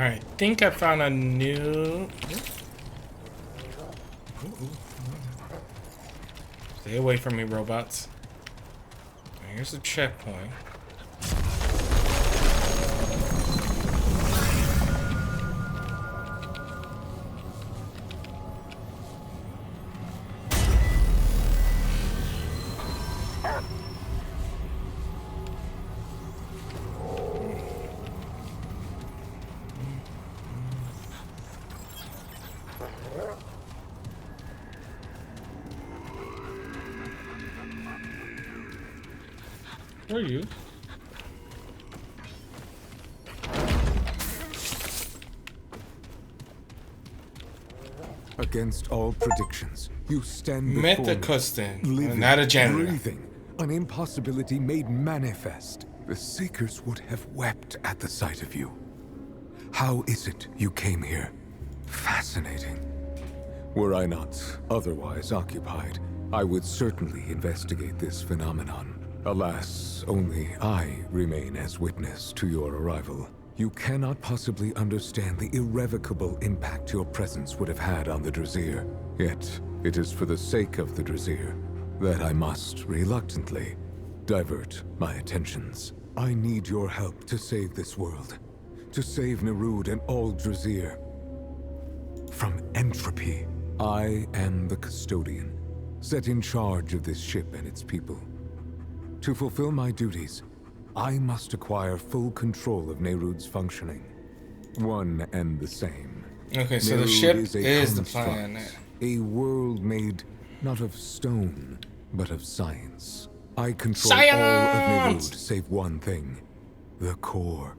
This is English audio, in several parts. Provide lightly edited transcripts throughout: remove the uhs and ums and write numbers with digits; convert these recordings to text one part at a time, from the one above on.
Alright, think I found a new... Stay away from me, robots. Here's the checkpoint. Where are you? Against all predictions, you stand Met before the custom, living, not a janitor. breathing, an impossibility made manifest. The Seekers would have wept at the sight of you. How is it you came here? Fascinating. Were I not otherwise occupied, I would certainly investigate this phenomenon. Alas, only I remain as witness to your arrival. You cannot possibly understand the irrevocable impact your presence would have had on the Drazir. Yet, it is for the sake of the Drazir that I must, reluctantly, divert my attentions. I need your help to save this world, to save Nerud and all Drazir. From entropy, I am the custodian, set in charge of this ship and its people. To fulfill my duties, I must acquire full control of Nerud's functioning. One and the same. Okay, so the Nerud ship is is the construct, plan. a world made not of stone, but of science. I control Science! all of Nerud save one thing. The core.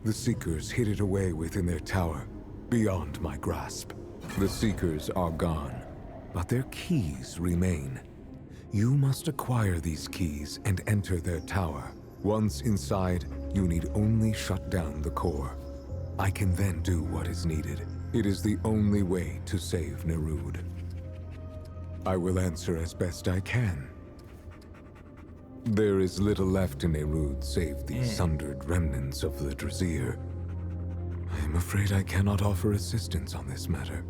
The Seekers hid it away within their tower, beyond my grasp. The Seekers are gone, but their keys remain. You must acquire these keys and enter their tower. Once inside, you need only shut down the core. I can then do what is needed. It is the only way to save Nerud. I will answer as best I can. There is little left in Nerud save the sundered remnants of the Drazir. I am afraid I cannot offer assistance on this matter.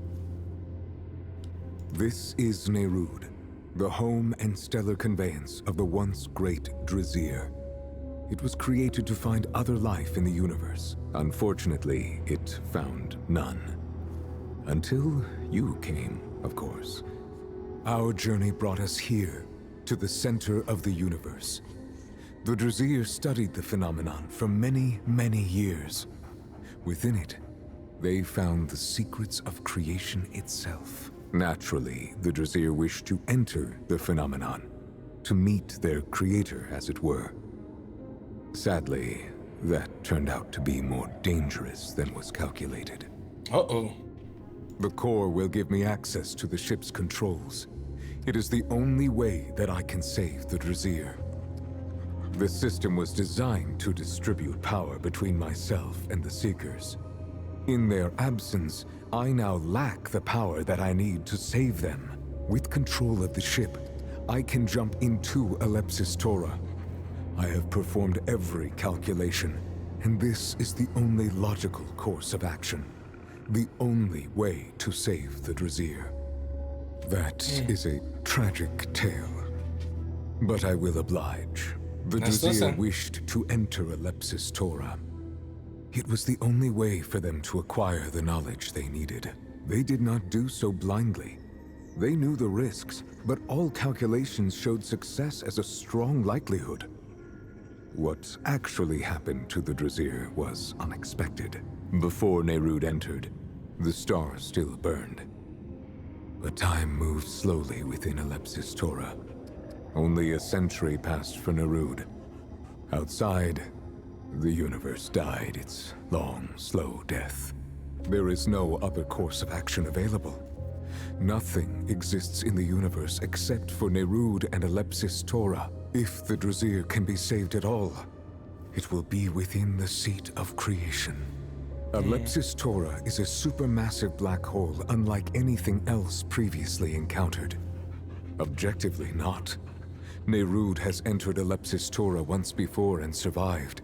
This is Nerud, the home and stellar conveyance of the once great Drazir. It was created to find other life in the universe. Unfortunately, it found none. Until you came, of course. Our journey brought us here, to the center of the universe. The Drazir studied the phenomenon for many, many years. Within it, they found the secrets of creation itself. Naturally, the Drazir wished to enter the phenomenon, to meet their creator, as it were. Sadly, that turned out to be more dangerous than was calculated. Uh-oh. The core will give me access to the ship's controls. It is the only way that I can save the Drazir. The system was designed to distribute power between myself and the Seekers. In their absence, I now lack the power that I need to save them. With control of the ship, I can jump into Alepsis Torah. I have performed every calculation, and this is the only logical course of action. The only way to save the Drazir. That is a tragic tale. But I will oblige. The Drazir wished to enter Alepsis Torah. It was the only way for them to acquire the knowledge they needed. They did not do so blindly. They knew the risks, but all calculations showed success as a strong likelihood. What actually happened to the Drazir was unexpected. Before Nerud entered, the stars still burned. But time moved slowly within Alepsis Torah. Only a century passed for Nerud. Outside, the universe died its long, slow death. There is no other course of action available. Nothing exists in the universe except for Nerud and Alepsis Torah. If the Drazir can be saved at all, it will be within the seat of creation. Alepsis Torah is a supermassive black hole unlike anything else previously encountered. Objectively not. Nerud has entered Alepsis Torah once before and survived.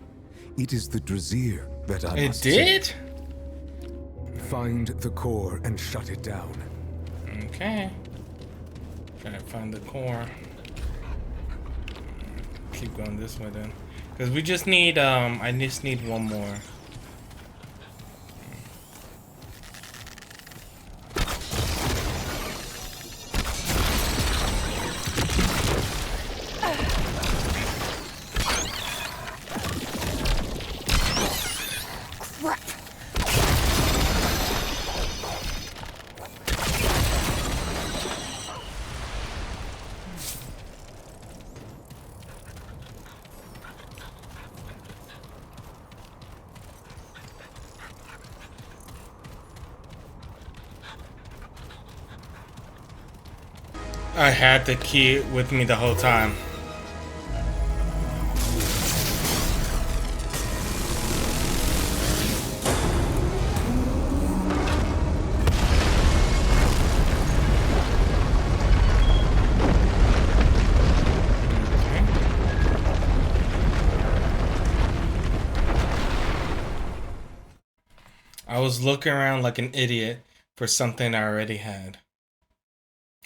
It is the Drazir that I must It did? save. Find the core and shut it down. Okay. Trying to find the core. Keep going this way then. Because we just need, I just need one more. I had the key with me the whole time. I was looking around like an idiot for something I already had.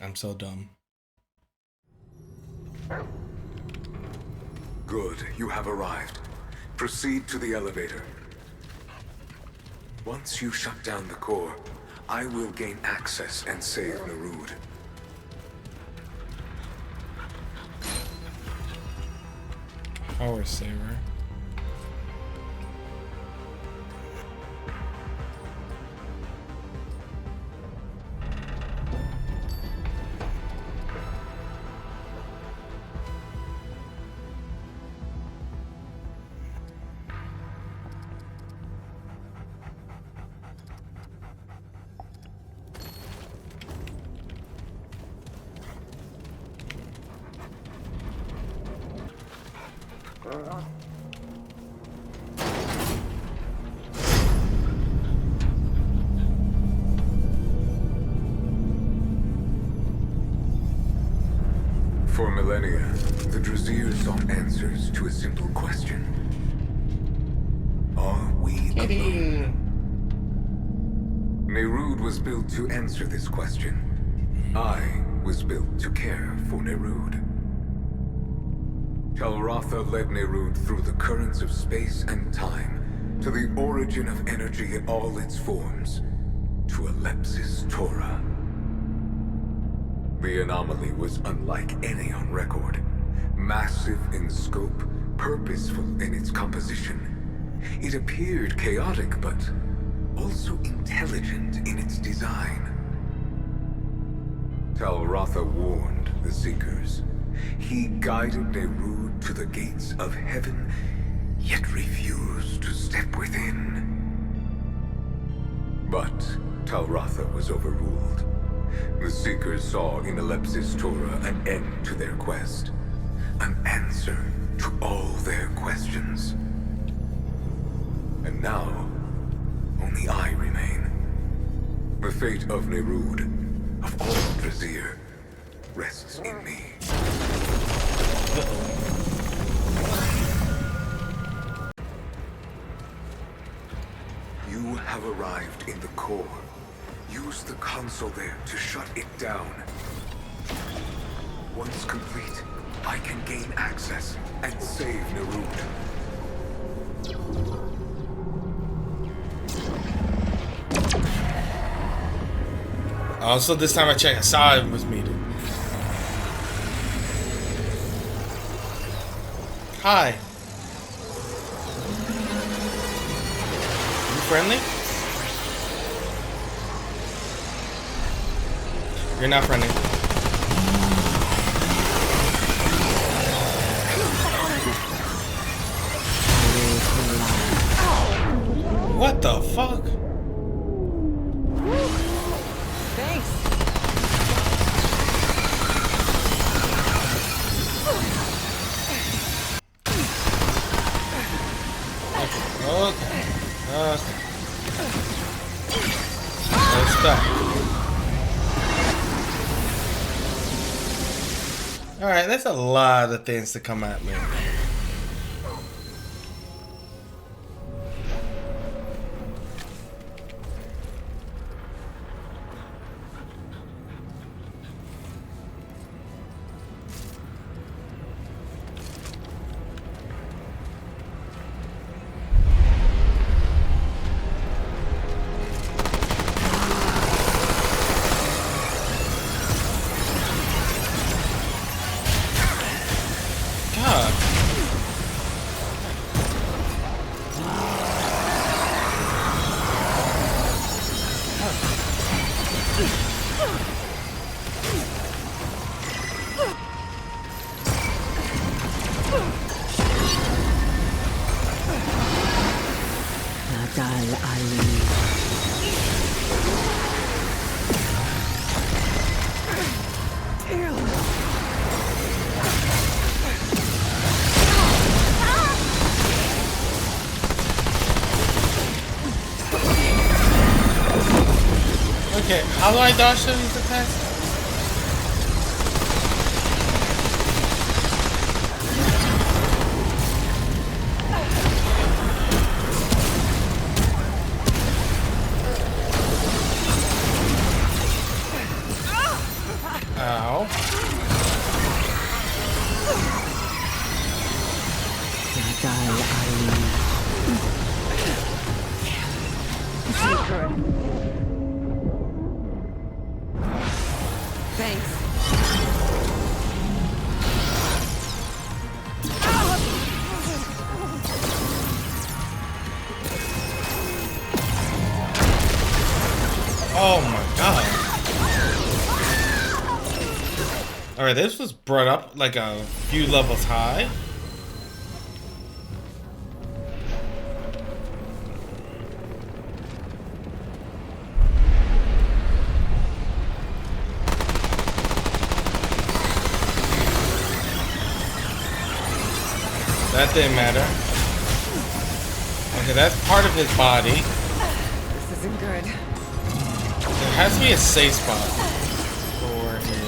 I'm so dumb. Good, you have arrived. Proceed to the elevator. Once you shut down the core, I will gain access and save Nerud. Power saver. For millennia, the Drazier sought answers to a simple question. Are we alone? Nerud was built to answer this question. I was built to care for Nerud. Talratha led Nerud through the currents of space and time to the origin of energy in all its forms, to Alepsis Torah. The anomaly was unlike any on record. Massive in scope, purposeful in its composition. It appeared chaotic, but also intelligent in its design. Talratha warned the Seekers. He guided Nerud to the gates of heaven, yet refused to step within. But Talratha was overruled. The Seekers saw in Alepsis Torah an end to their quest, an answer to all their questions. And now, only I remain. The fate of Nerud, of all Drazier, rests in me. You have arrived in the core. Use the console there to shut it down. Once complete, I can gain access and save Nerud. Also, this time I checked, I saw it was muted. Hi. You friendly? You're not friendly. What the fuck? Thanks. Okay. Let's stop. Alright, that's a lot of things to come at me. god. Okay, how do I dodge these attacks? Ow. Thanks. Oh my god. Alright, this was brought up like a few levels high. That didn't matter. Okay, that's part of his body. This isn't good. There has to be a safe spot for him.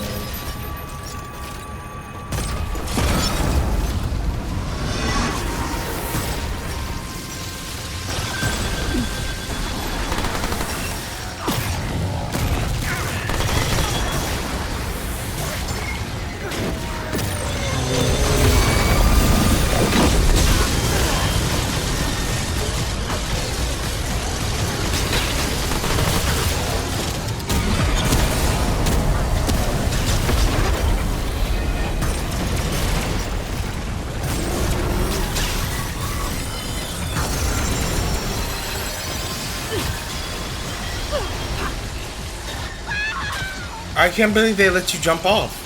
I can't believe they let you jump off.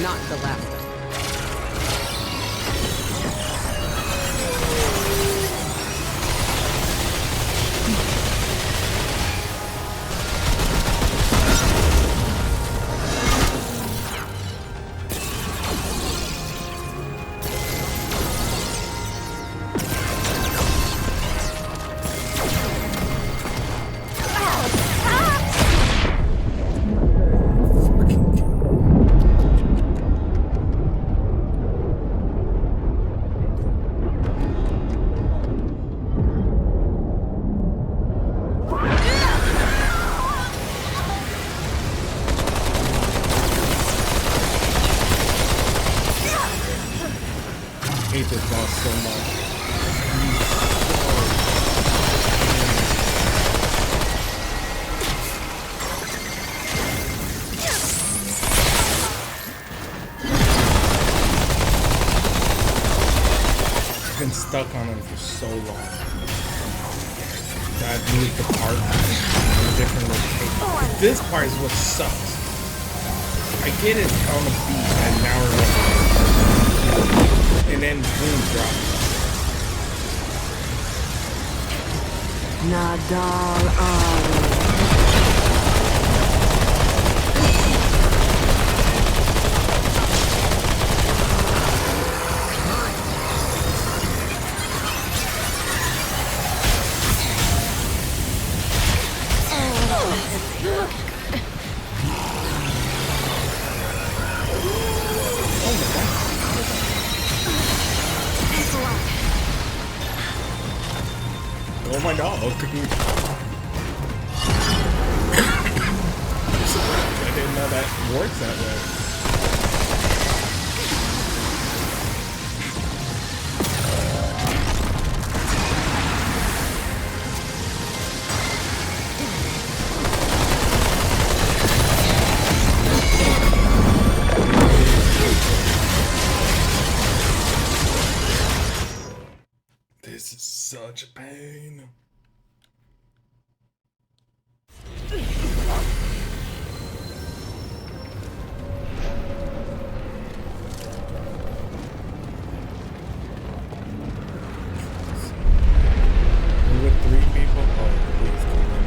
Not the last. I hate this boss so much. I've been stuck on him for so long. I've moved the part in a different location. This part is what sucks. I get it on the beat and now remember. And then boom drop. Nadal Ali. Oh my dog. I didn't know that works that way. This is such a pain. With 3 people? Oh, please come on.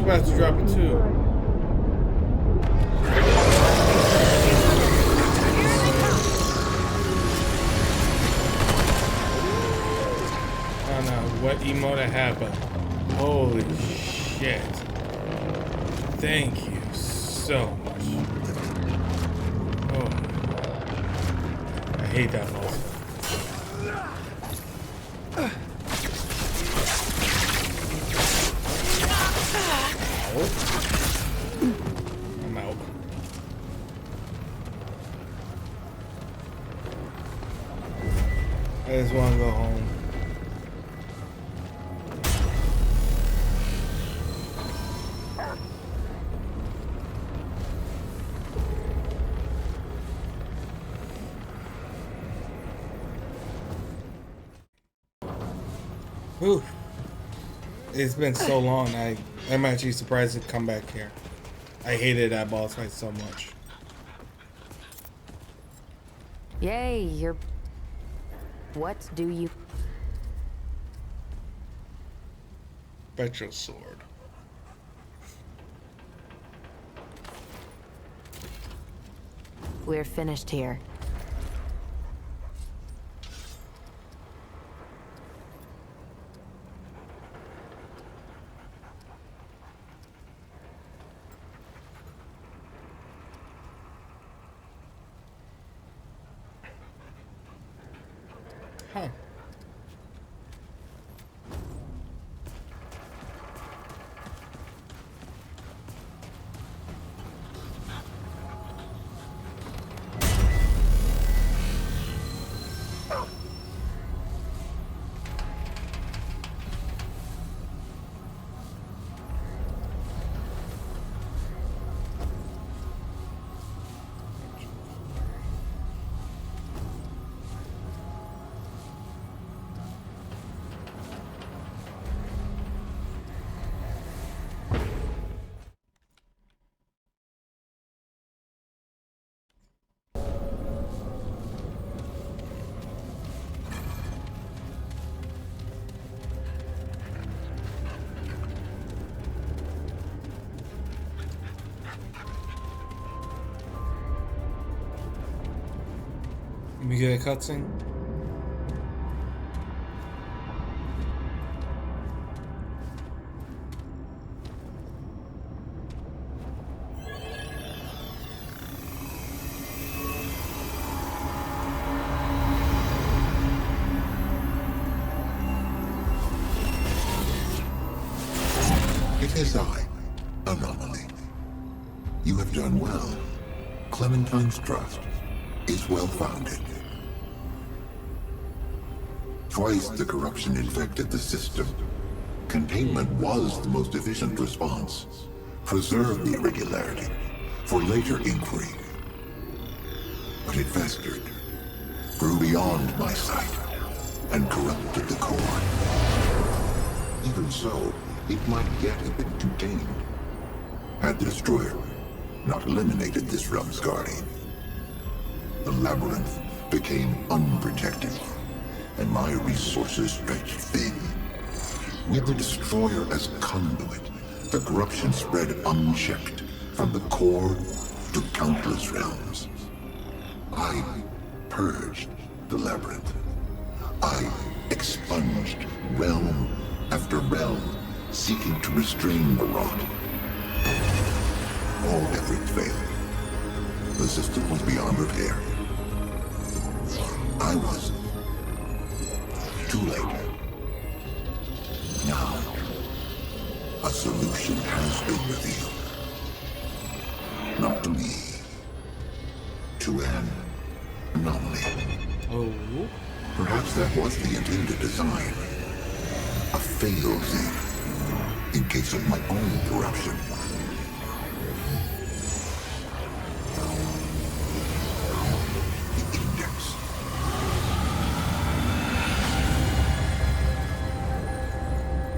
about to drop it too. I don't know what emote I have, but holy shit. Thank you so much. Oh, I hate that boss. I'm out. I just want to go home. Whew. It's been so long. I'm actually surprised to come back here. I hated that boss fight so much. Yay, you're... What do you... Spectral sword. We're finished here. Huh. Let me get a cutscene. It is I, Anomaly. You have done well. Clementine's trust is well-founded. Twice the corruption infected the system. Containment was the most efficient response. Preserve the irregularity for later inquiry. But it festered, grew beyond my sight, and corrupted the core. Even so, it might yet have been contained, had the destroyer not eliminated this realm's guardian. The labyrinth became unprotected, and my resources stretched thin. With the destroyer as conduit, the corruption spread unchecked from the core to countless realms. I purged the labyrinth. I expunged realm after realm, seeking to restrain the rot. All efforts failed. The system was beyond repair. I was too late. Now, a solution has been revealed. Not to me, to an anomaly. Oh. Perhaps that was the intended design. A fail-safe in case of my own corruption. The index.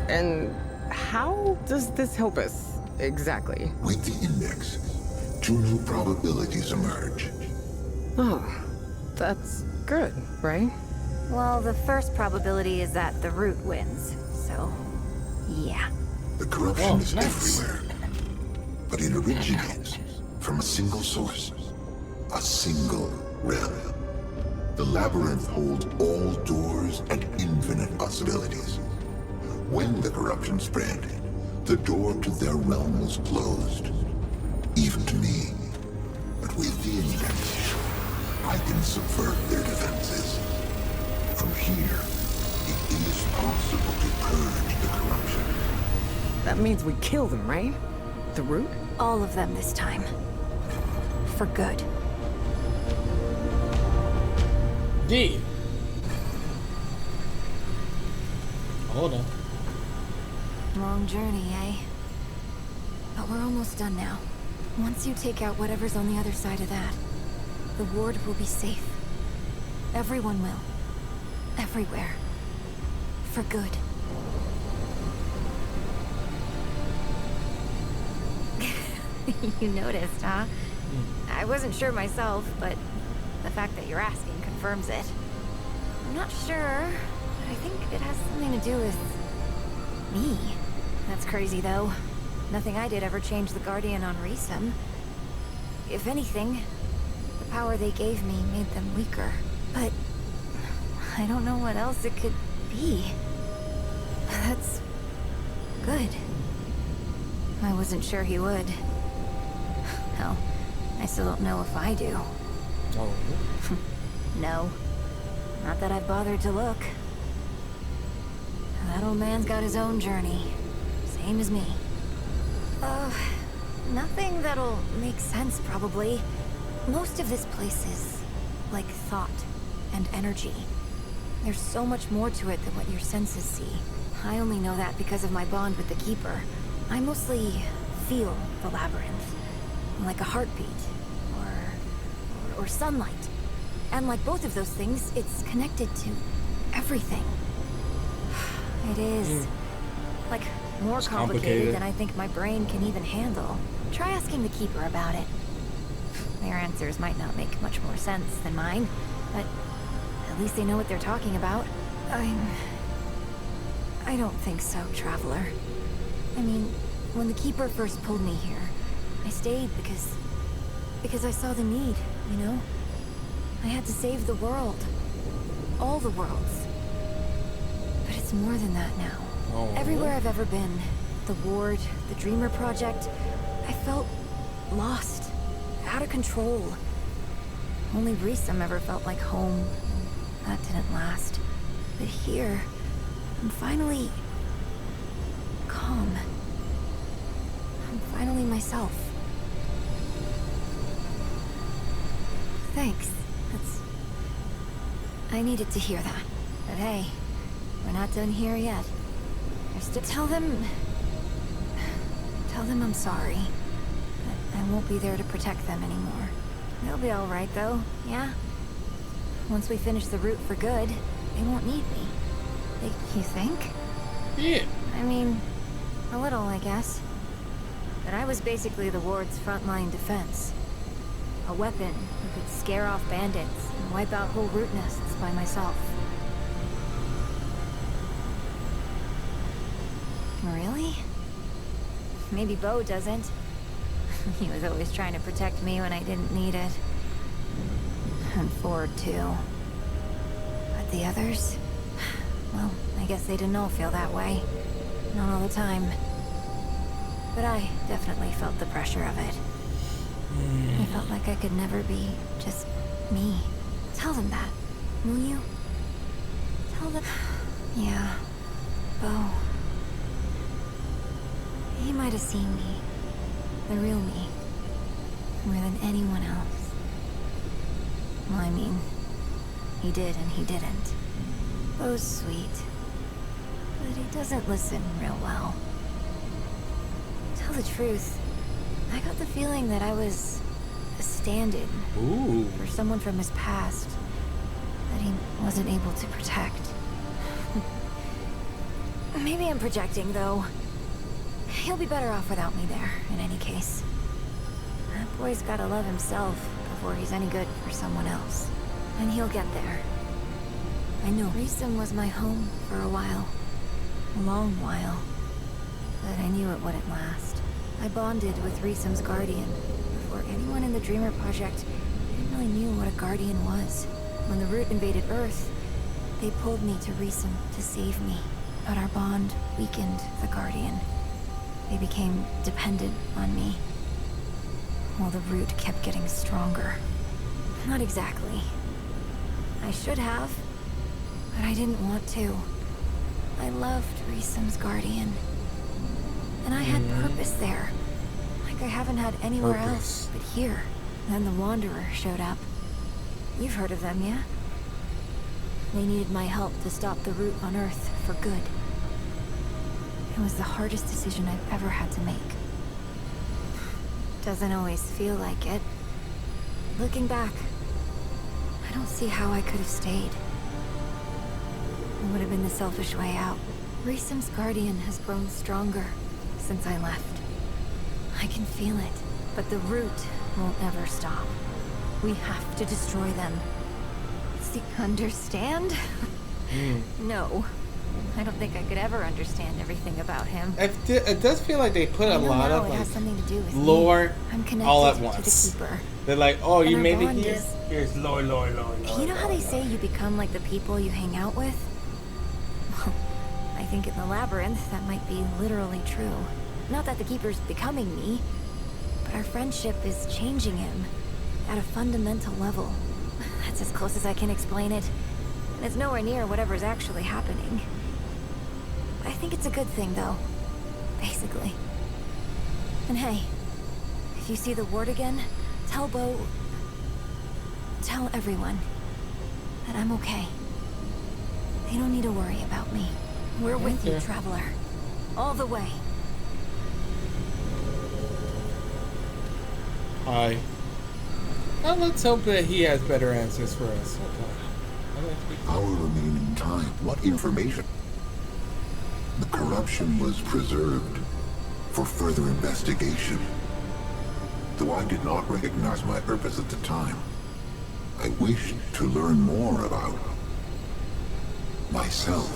And how does this help us, exactly? With the index, two new probabilities emerge. Oh, that's good, right? Well, the first probability is that the root wins, so yeah. The corruption is nice. everywhere. But it originates from a single source. A single realm. The labyrinth holds all doors and infinite possibilities. When the corruption spread, The door to their realm was closed, even to me. But with the intention, I can subvert their defenses. From here, it is possible to purge the corruption. That means we kill them, right? The root? All of them this time. For good. D. Hold on. Long journey, eh? But we're almost done now. Once you take out whatever's on the other side of that, the ward will be safe. Everyone will. Everywhere. For good. You noticed, huh? I wasn't sure myself, but the fact that you're asking confirms it. I'm not sure, but I think it has something to do with me. That's crazy, though. Nothing I did ever changed the Guardian on Resum. If anything, the power they gave me made them weaker. But I don't know what else it could be. That's good. I wasn't sure he would. Hell, I still don't know if I do. Oh. No. Not that I've bothered to look. That old man's got his own journey. Same as me. Nothing that'll make sense, probably. Most of this place is like thought and energy. There's so much more to it than what your senses see. I only know that because of my bond with the Keeper. I mostly feel the labyrinth. Like a heartbeat. Or sunlight. And like both of those things, it's connected to everything. It is. Like, more It's complicated than I think my brain can even handle. Try asking the Keeper about it. Their answers might not make much more sense than mine, but at least they know what they're talking about. I don't think so, Traveler. I mean, when the Keeper first pulled me here, I stayed because I saw the need, you know? I had to save the world. All the worlds. But it's more than that now. Oh. Everywhere I've ever been, the Ward, the Dreamer Project, I felt lost, out of control. Only Resum ever felt like home. That didn't last. But here, I'm finally calm. I'm finally myself. Thanks. I needed to hear that. But hey, we're not done here yet. There's to tell them I'm sorry. That I won't be there to protect them anymore. They'll be all right, though, yeah? Once we finish the route for good, they won't need me. You think? Yeah. I mean, a little, I guess. But I was basically the Ward's frontline defense. A weapon who could scare off bandits and wipe out whole root nests by myself. Really? Maybe Bo doesn't. He was always trying to protect me when I didn't need it. And Ford, too. But the others? Well, I guess they didn't all feel that way. Not all the time. But I definitely felt the pressure of it. I felt like I could never be just me. Tell them that, will you? Tell them... Yeah, Bo. He might have seen me. The real me. More than anyone else. Well, I mean, he did and he didn't. Bo's sweet. But he doesn't listen real well. Tell the truth, I got the feeling that I was a stand-in for someone from his past that he wasn't able to protect. Maybe I'm projecting, though. He'll be better off without me there, in any case. That boy's gotta love himself before he's any good for someone else. And he'll get there. I know Resum was my home for a while. A long while. But I knew it wouldn't last. I bonded with Resum's Guardian before anyone in the Dreamer Project even really knew what a Guardian was. When the Root invaded Earth, they pulled me to Resum to save me. But our bond weakened the Guardian. They became dependent on me, while the root kept getting stronger. Not exactly. I should have, but I didn't want to. I loved Reesam's guardian. And I had purpose there, like I haven't had anywhere else but here. Then the Wanderer showed up. You've heard of them, yeah? They needed my help to stop the root on Earth for good. It was the hardest decision I've ever had to make. Doesn't always feel like it. Looking back, I don't see how I could have stayed. It would have been the selfish way out. Reesam's guardian has grown stronger since I left. I can feel it, but the root won't ever stop. We have to destroy them. See, understand? No. I don't think I could ever understand everything about him. It does feel like they put a lot of it has something to do with lore I'm connected all at to once. the Keeper. They're like, oh, you And our made it bond here? is- Here's lore. You know how they say you become like the people you hang out with? Well, I think in the labyrinth that might be literally true. Not that the Keeper's becoming me, but our friendship is changing him at a fundamental level. That's as close as I can explain it. And it's nowhere near whatever's actually happening. I think it's a good thing, though. Basically. And hey, if you see the ward again, tell Bo... Tell everyone that I'm okay. They don't need to worry about me. We're with you, Traveler. All the way. Hi. Well, let's hope that he has better answers for us. Our remaining time. What information? The corruption was preserved for further investigation. Though I did not recognize my purpose at the time, I wished to learn more about myself.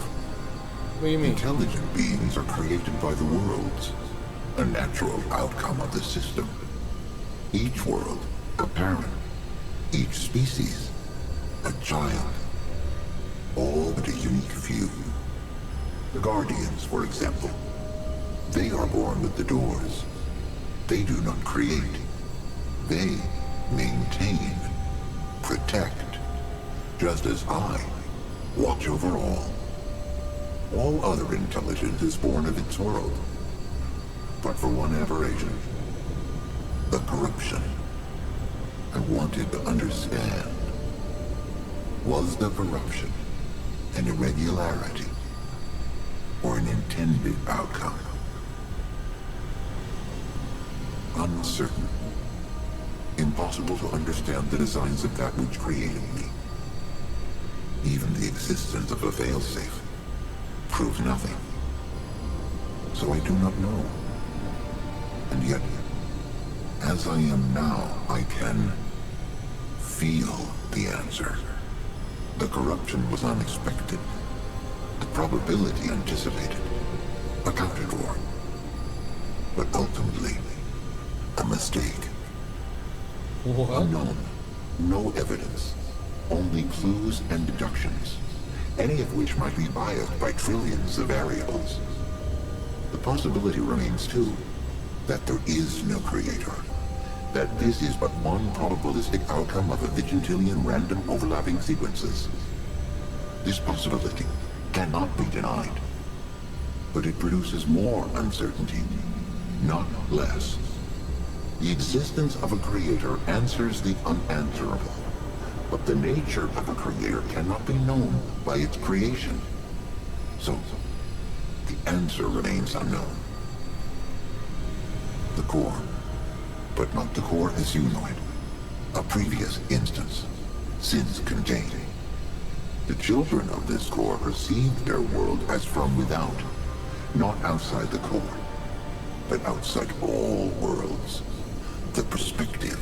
What do you mean? Intelligent beings are created by the worlds, a natural outcome of the system. Each world, a parent. Each species, a child. All but a unique few. The Guardians, for example. They are born with the doors. They do not create. They maintain, protect, just as I watch over all. All other intelligence is born of its world. But for one aberration, the corruption. I wanted to understand. Was the corruption an irregularity or an intended outcome? Uncertain. Impossible to understand the designs of that which created me. Even the existence of a failsafe proves nothing. So I do not know. And yet, as I am now, I can feel the answer. The corruption was unexpected. The probability anticipated, accounted for. But ultimately, a mistake. What? Unknown. No evidence. Only clues and deductions. Any of which might be biased by trillions of variables. The possibility remains, too, that there is no creator. That this is but one probabilistic outcome of a vigintillion random overlapping sequences. This possibility cannot be denied. But it produces more uncertainty, not less. The existence of a creator answers the unanswerable. But the nature of a creator cannot be known by its creation. So, the answer remains unknown. The core. But not the core as you know it. A previous instance, since contained. The children of this core perceived their world as from without, not outside the core, but outside all worlds. The perspective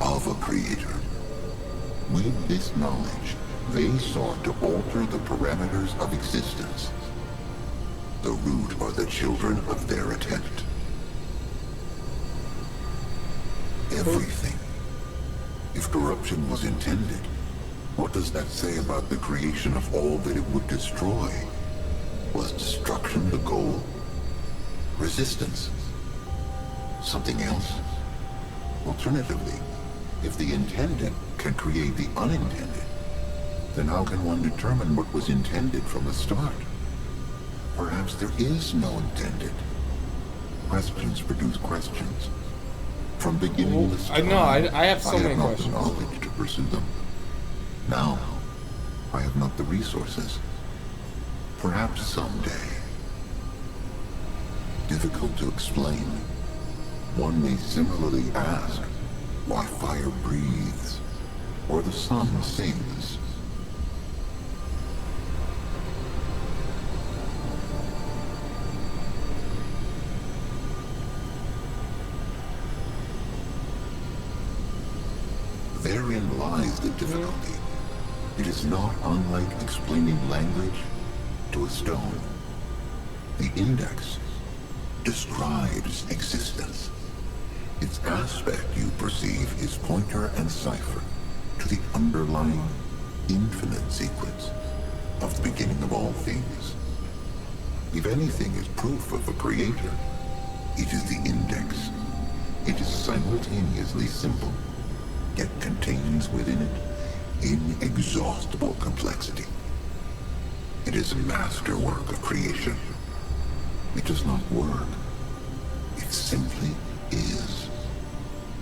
of a creator. With this knowledge, they sought to alter the parameters of existence. The root or the children of their attempt. Everything. If corruption was intended, what does that say about the creation of all that it would destroy? Was destruction the goal? resistance, something else. Alternatively, if the intended can create the unintended, then how can one determine what was intended from the start? Perhaps there is no intended. Questions produce questions. From beginningless I time, know, I have so many not questions. the knowledge to pursue them. Now, I have not the resources. Perhaps someday. Difficult to explain. One may similarly ask why fire breathes, or the sun sings. Therein lies the difficulty. It is not unlike explaining language to a stone. The index describes existence. Its aspect you perceive is pointer and cipher to the underlying infinite sequence of the beginning of all things. If anything is proof of a creator, it is the index. It is simultaneously simple, yet contains within it inexhaustible complexity. It is a masterwork of creation. It does not work. It simply is.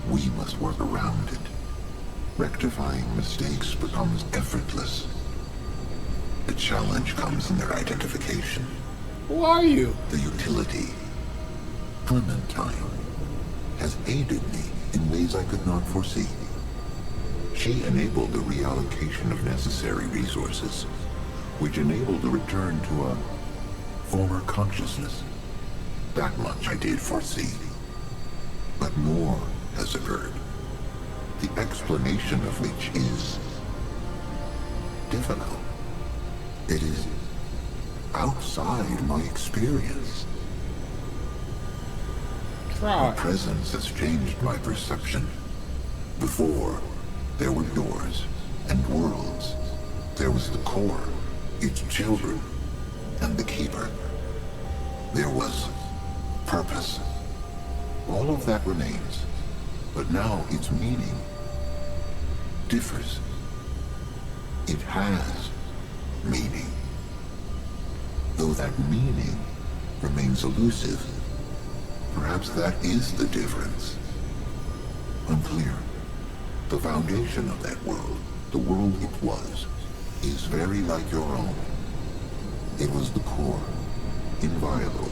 We must work around it. Rectifying mistakes becomes effortless. The challenge comes in their identification. Who are you? The utility. Clementine has aided me in ways I could not foresee. She enabled the reallocation of necessary resources, which enabled a return to a former consciousness. That much I did foresee. But more has occurred, the explanation of which is difficult. It is outside my experience. Try. Her presence has changed my perception. Before, there were doors and worlds. There was the core, its children, and the keeper. There was purpose. All of that remains, but now its meaning differs. It has meaning, though that meaning remains elusive. Perhaps that is the difference. Unclear. The foundation of that world, the world it was, is very like your own. It was the core, inviolable,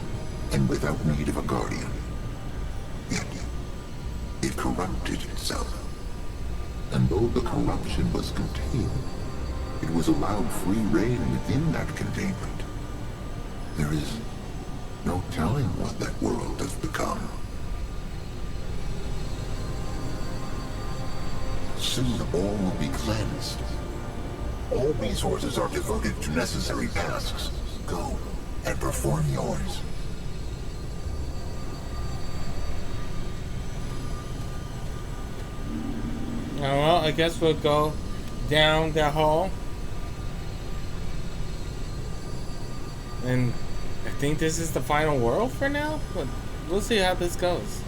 and without need of a guardian. Yet, it corrupted itself. And though the corruption was contained, it was allowed free rein within that containment. There is no telling what that world has become. Soon all will be cleansed. All resources are devoted to necessary tasks. Go and perform yours. Well, I guess we'll go down that hall. And I think this is the final world for now, but we'll see how this goes.